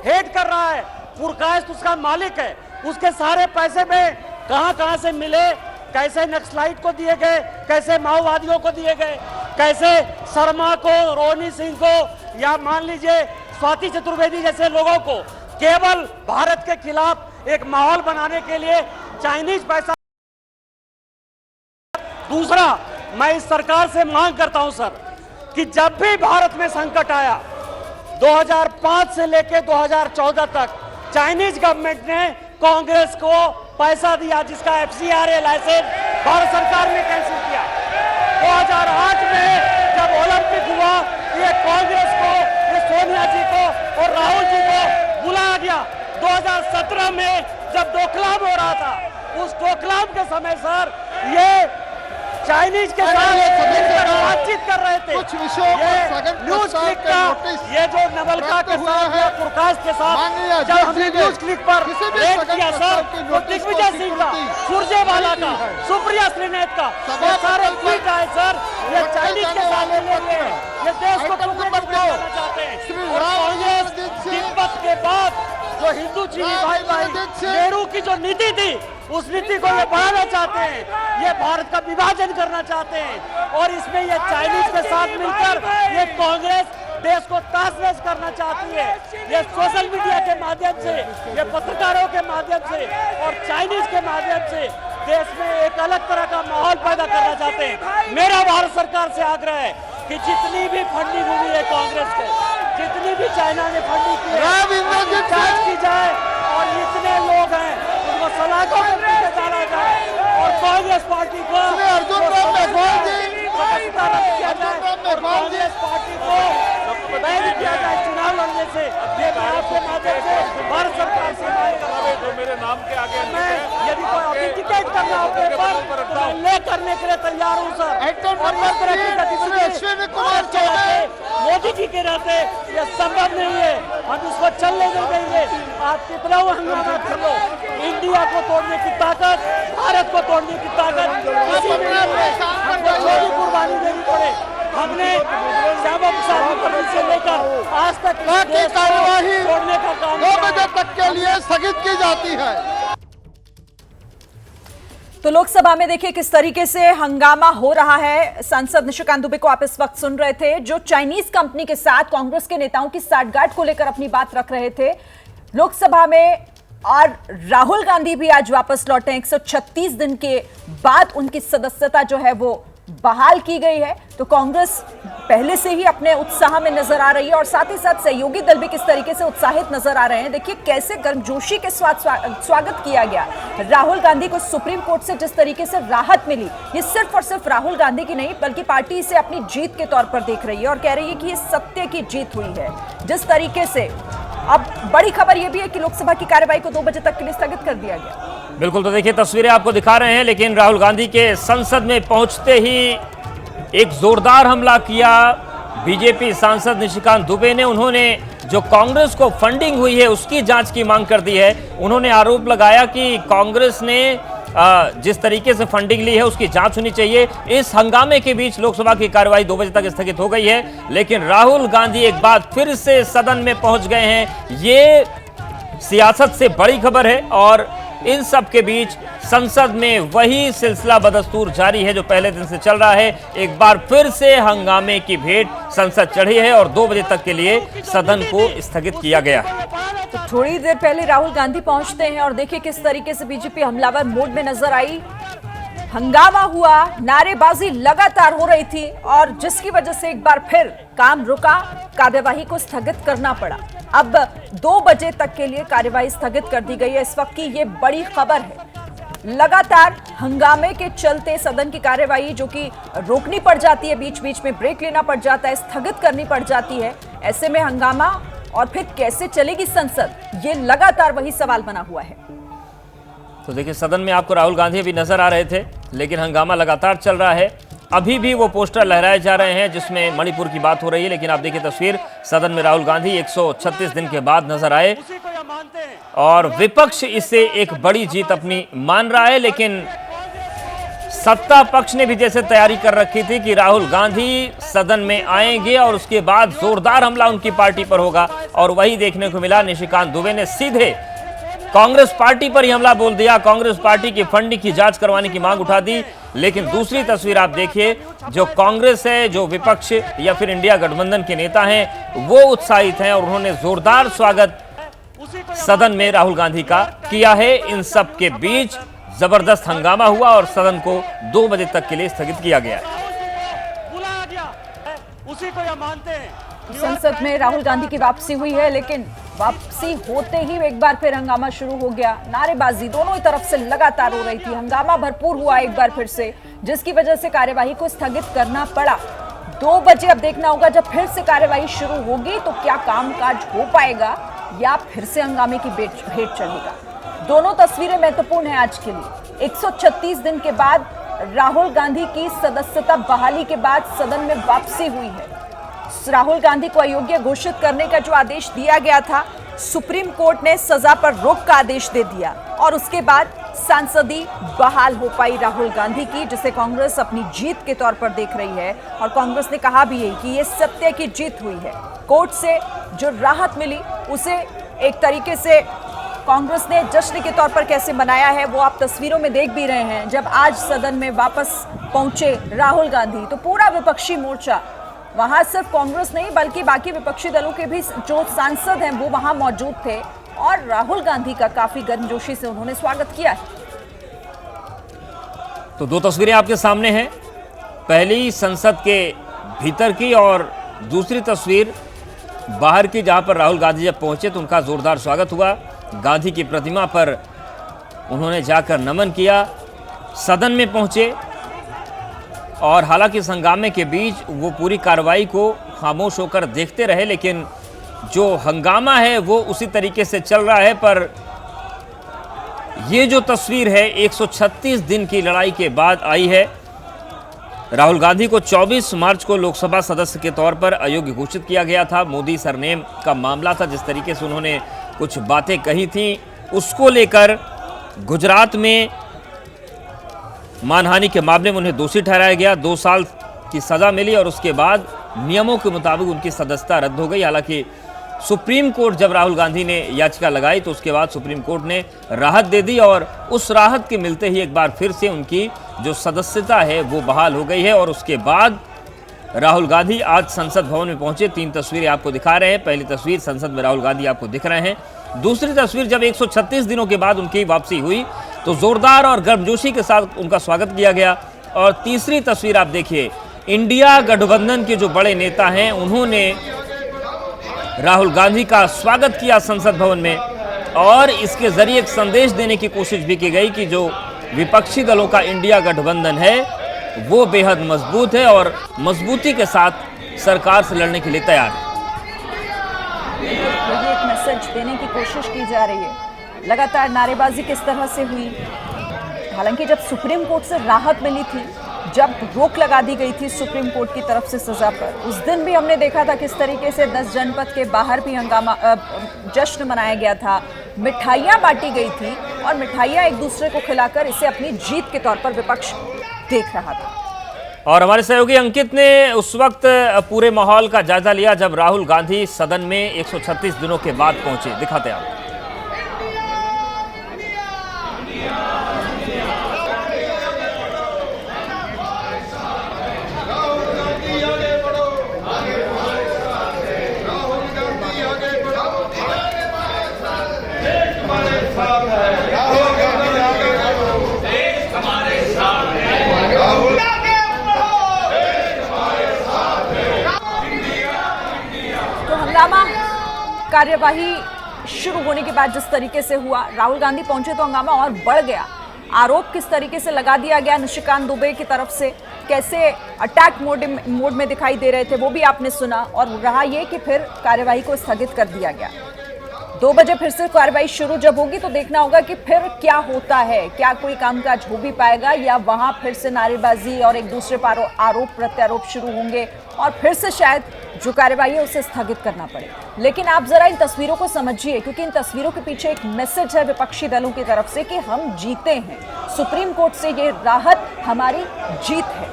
Head कर रहा है। पुरकायस्थ उसका मालिक है। उसके सारे पैसे में कहां से मिले, कैसे नक्सलाइट को दिए गए, कैसे माओवादियों को दिए गए, कैसे शर्मा को, रोहिणी सिंह को, या मान लीजिए स्वाति चतुर्वेदी जैसे लोगों को केवल भारत के खिलाफ एक माहौल बनाने के लिए चाइनीज पैसा। दूसरा, मैं इस सरकार से मांग करता हूं सर कि जब भी भारत में संकट आया 2005 से लेकर 2014 तक चाइनीज गवर्नमेंट ने कांग्रेस को पैसा दिया, जिसका FCRA लाइसेंस भारत सरकार ने कैंसिल किया। 2008 में जब ओलंपिक हुआ, ये कांग्रेस को, ये सोनिया जी को और राहुल जी को बुलाया गया। 2017 में जब डोकलाम हो रहा था, उस डोकलाम के समय सर ये चाइनीज के साथ बातचीत कर रहे थे। कुछ विषयों पर न्यूज क्लिक का ये जो नवलका के साथ या पुरकायस्थ के साथ जब हमने न्यूज क्लिक पर रेड किया सर, तो दिग्विजय सिंह का, सुरजेवाला का, सुप्रिया श्रीनेत का ये सारे ट्वीट आए सर। ये चाइनीज के साथ ये देश को टुकड़े करना चाहते हैं। और कांग्रेस तिब्बत के बाद जो हिंदू चीनी भाई नेहरू की जो नीति थी, उस नीति को ये बढ़ाना चाहते हैं। ये भारत का विभाजन करना चाहते हैं और इसमें ये चाइनीज के साथ मिलकर ये कांग्रेस देश को तहस-नहस करना चाहती है। ये सोशल मीडिया के माध्यम से, ये पत्रकारों के माध्यम से और चाइनीज के माध्यम से देश में एक अलग तरह का माहौल पैदा करना चाहते हैं। मेरा भारत सरकार से आग्रह है कि जितनी भी फंडिंग हुई है कांग्रेस के, जितनी भी चाइना ने फंडिंग की है, जांच की जाए और इतने लोग हैं उनको सलाखों के पीछे डाला जाए और कांग्रेस पार्टी को कांग्रेस पार्टी को बैन किया जाए चुनाव लड़ने से। ये आपके माध्यम से भारत सरकार से मांग कर रहा हूं। मेरे नाम के आगे मैं यदि कोई ऑथेंटिकेट करना हो पेपर तो मैं ले करने के लिए तैयार हूं सर। और इस तरह की गतिविधि मोदी जी के रहते ये संभव नहीं है। हम इसको चलने नहीं देंगे। आप कितना हंगामा कर लो, इंडिया को तोड़ने की ताकत, भारत को तोड़ने की ताकत किसी में नहीं है। हमको छोटी कुर्बानी देनी पड़े। हमने श्यामा प्रसाद मुखर्जी से लेकर आज तक कार्यवाही तोड़ने का काम 2 बजे तक के लिए स्थगित की जाती है। तो लोकसभा में देखिए किस तरीके से हंगामा हो रहा है। सांसद निशिकांत दुबे को आप इस वक्त सुन रहे थे, जो चाइनीज कंपनी के साथ कांग्रेस के नेताओं की साठगांठ को लेकर अपनी बात रख रहे थे लोकसभा में। और राहुल गांधी भी आज वापस लौटे। 136 दिन के बाद उनकी सदस्यता जो है वो बहाल की गई है। तो कांग्रेस पहले से ही अपने उत्साह में नजर आ रही है और साथ ही साथ सहयोगी दल भी किस तरीके से उत्साहित नजर आ रहे हैं। देखिए कैसे गर्मजोशी के साथ स्वागत किया गया। राहुल गांधी को सुप्रीम कोर्ट से जिस तरीके से राहत मिली, ये सिर्फ और सिर्फ राहुल गांधी की नहीं बल्कि पार्टी इसे अपनी जीत के तौर पर देख रही है और कह रही है कि ये सत्य की जीत हुई है। जिस तरीके से अब बड़ी खबर यह भी है कि लोकसभा की कार्यवाही को 2 बजे तक के लिए स्थगित कर दिया गया। बिल्कुल, तो देखिए तस्वीरें आपको दिखा रहे हैं, लेकिन राहुल गांधी के संसद में पहुंचते ही एक जोरदार हमला किया बीजेपी सांसद निशिकांत दुबे ने। उन्होंने जो कांग्रेस को फंडिंग हुई है उसकी जांच की मांग कर दी है। उन्होंने आरोप लगाया कि कांग्रेस ने जिस तरीके से फंडिंग ली है उसकी जांच होनी चाहिए। इस हंगामे के बीच लोकसभा की कार्यवाही 2 बजे तक स्थगित हो गई है, लेकिन राहुल गांधी एक बार फिर से सदन में पहुंच गए हैं। ये सियासत से बड़ी खबर है और इन सब के बीच संसद में वही सिलसिला बदस्तूर जारी है जो पहले दिन से चल रहा है। एक बार फिर से हंगामे की भेंट संसद चढ़ी है और 2 बजे तक के लिए सदन को स्थगित किया गया। तो थोड़ी देर पहले राहुल गांधी पहुंचते हैं और देखिए किस तरीके से बीजेपी हमलावर मोड में नजर आई। हंगामा हुआ, नारेबाजी लगातार हो रही थी और जिसकी वजह से एक बार फिर काम रुका, कार्यवाही को स्थगित करना पड़ा। अब 2 बजे तक के लिए कार्यवाही स्थगित कर दी गई है। इस वक्त की ये बड़ी खबर है। लगातार हंगामे के चलते सदन की कार्यवाही जो कि रोकनी पड़ जाती है, बीच बीच में ब्रेक लेना पड़ जाता है, स्थगित करनी पड़ जाती है। ऐसे में हंगामा और फिर कैसे चलेगी संसद, ये लगातार वही सवाल बना हुआ है। तो देखिए सदन में आपको राहुल गांधी भी नजर आ रहे थे, लेकिन हंगामा लगातार चल रहा है। अभी भी वो पोस्टर लहराए जा रहे हैं जिसमें मणिपुर की बात हो रही है, लेकिन आप देखिए तस्वीर, सदन में राहुल गांधी 136 दिन के बाद नजर आए और विपक्ष इसे एक बड़ी जीत अपनी मान रहा है। लेकिन सत्ता पक्ष ने भी जैसे तैयारी कर रखी थी कि राहुल गांधी सदन में आएंगे और उसके बाद जोरदार हमला उनकी पार्टी पर होगा, और वही देखने को मिला। निशिकांत दुबे ने सीधे कांग्रेस पार्टी पर ही हमला बोल दिया, कांग्रेस पार्टी की फंडिंग की जांच करवाने की मांग उठा दी। लेकिन दूसरी तस्वीर आप देखिए, जो कांग्रेस है, जो विपक्ष या फिर इंडिया गठबंधन के नेता हैं, वो उत्साहित हैं और उन्होंने जोरदार स्वागत सदन में राहुल गांधी का किया है। इन सब के बीच जबरदस्त हंगामा हुआ और सदन को 2 बजे तक के लिए स्थगित किया गया। बुलाया गया उसी को यह मानते हैं। संसद में राहुल गांधी की वापसी हुई है, लेकिन वापसी होते ही एक बार फिर हंगामा शुरू हो गया। नारेबाजी दोनों ही तरफ से लगातार हो रही थी, हंगामा भरपूर हुआ एक बार फिर से, जिसकी वजह से कार्यवाही को स्थगित करना पड़ा। 2 बजे अब देखना होगा, जब फिर से कार्यवाही शुरू होगी तो क्या कामकाज हो पाएगा या फिर से हंगामे की भेंट चढ़ेगा। दोनों तस्वीरें महत्वपूर्ण हैं आज के लिए। 136 दिन के बाद राहुल गांधी की सदस्यता बहाली के बाद सदन में वापसी हुई है। राहुल गांधी को अयोग्य घोषित करने का जो आदेश दिया गया था, सुप्रीम कोर्ट ने सजा पर रोक का आदेश दे दिया और उसके बाद सांसदी बहाल हो पाई राहुल गांधी की, जिसे कांग्रेस अपनी जीत के तौर पर देख रही है। और कांग्रेस ने कहा भी यही कि ये सत्य की जीत हुई है। कोर्ट से जो राहत मिली उसे एक तरीके से कांग्रेस ने जश्न के तौर पर कैसे मनाया है वो आप तस्वीरों में देख भी रहे हैं। जब आज सदन में वापस पहुंचे राहुल गांधी तो पूरा विपक्षी मोर्चा, वहां सिर्फ कांग्रेस नहीं बल्कि बाकी विपक्षी दलों के भी जो सांसद हैं वो वहां मौजूद थे और राहुल गांधी का काफी गर्मजोशी से उन्होंने स्वागत किया है। तो 2 तस्वीरें आपके सामने हैं, पहली संसद के भीतर की और दूसरी तस्वीर बाहर की, जहां पर राहुल गांधी जब पहुंचे तो उनका जोरदार स्वागत हुआ। गांधी की प्रतिमा पर उन्होंने जाकर नमन किया, सदन में पहुंचे और हालांकि इस हंगामे के बीच वो पूरी कार्रवाई को खामोश होकर देखते रहे, लेकिन जो हंगामा है वो उसी तरीके से चल रहा है। पर ये जो तस्वीर है 136 दिन की लड़ाई के बाद आई है। राहुल गांधी को 24 मार्च को लोकसभा सदस्य के तौर पर अयोग्य घोषित किया गया था। मोदी सरनेम का मामला था, जिस तरीके से उन्होंने कुछ बातें कही थी उसको लेकर गुजरात में मानहानि के मामले में उन्हें दोषी ठहराया गया, 2 साल की सजा मिली और उसके बाद नियमों के मुताबिक उनकी सदस्यता रद्द हो गई। हालांकि सुप्रीम कोर्ट जब राहुल गांधी ने याचिका लगाई तो उसके बाद सुप्रीम कोर्ट ने राहत दे दी और उस राहत के मिलते ही एक बार फिर से उनकी जो सदस्यता है वो बहाल हो गई है। और उसके बाद राहुल गांधी आज संसद भवन में पहुंचे। 3 तस्वीरें आपको दिखा रहे हैं। पहली तस्वीर संसद में राहुल गांधी आपको दिख रहे हैं। दूसरी तस्वीर जब 136 दिनों के बाद उनकी वापसी हुई तो जोरदार और गर्मजोशी के साथ उनका स्वागत किया गया। और तीसरी तस्वीर आप देखिए, इंडिया गठबंधन के जो बड़े नेता हैं उन्होंने राहुल गांधी का स्वागत किया संसद भवन में और इसके जरिए एक संदेश देने की कोशिश भी की गई कि जो विपक्षी दलों का इंडिया गठबंधन है वो बेहद मजबूत है और मजबूती के साथ सरकार से लड़ने के लिए तैयार है। एक मैसेज देने की कोशिश की जा रही है। लगातार नारेबाजी किस तरह से हुई, हालांकि जब सुप्रीम कोर्ट से राहत मिली थी, जब रोक लगा दी गई थी सुप्रीम कोर्ट की तरफ से सजा पर, उस दिन भी हमने देखा था किस तरीके से 10 जनपद के बाहर भी हंगामा जश्न मनाया गया था, मिठाइयां बांटी गई थी और मिठाइयां एक दूसरे को खिलाकर इसे अपनी जीत के तौर पर विपक्ष देख रहा था। और हमारे सहयोगी अंकित ने उस वक्त पूरे माहौल का जायजा लिया जब राहुल गांधी सदन में 136 दिनों के बाद पहुंचे। दिखाते हैं आप। कार्यवाही शुरू होने के बाद जिस तरीके से हुआ, राहुल गांधी पहुंचे तो हंगामा और बढ़ गया। आरोप किस तरीके से लगा दिया गया निशिकांत दुबे की तरफ से, कैसे अटैक मोड में दिखाई दे रहे थे वो भी आपने सुना। और रहा ये कि फिर कार्यवाही को स्थगित कर दिया गया। 2 बजे फिर से कार्यवाही शुरू जब होगी तो देखना होगा कि फिर क्या होता है, क्या कोई कामकाज हो भी पाएगा या वहां फिर से नारेबाजी और एक दूसरे पर आरोप प्रत्यारोप शुरू होंगे और फिर से शायद जो कार्यवाही है उसे स्थगित करना पड़े। लेकिन आप जरा इन तस्वीरों को समझिए, क्योंकि इन तस्वीरों के पीछे एक मैसेज है विपक्षी दलों की तरफ से कि हम जीते हैं, सुप्रीम कोर्ट से ये राहत हमारी जीत है।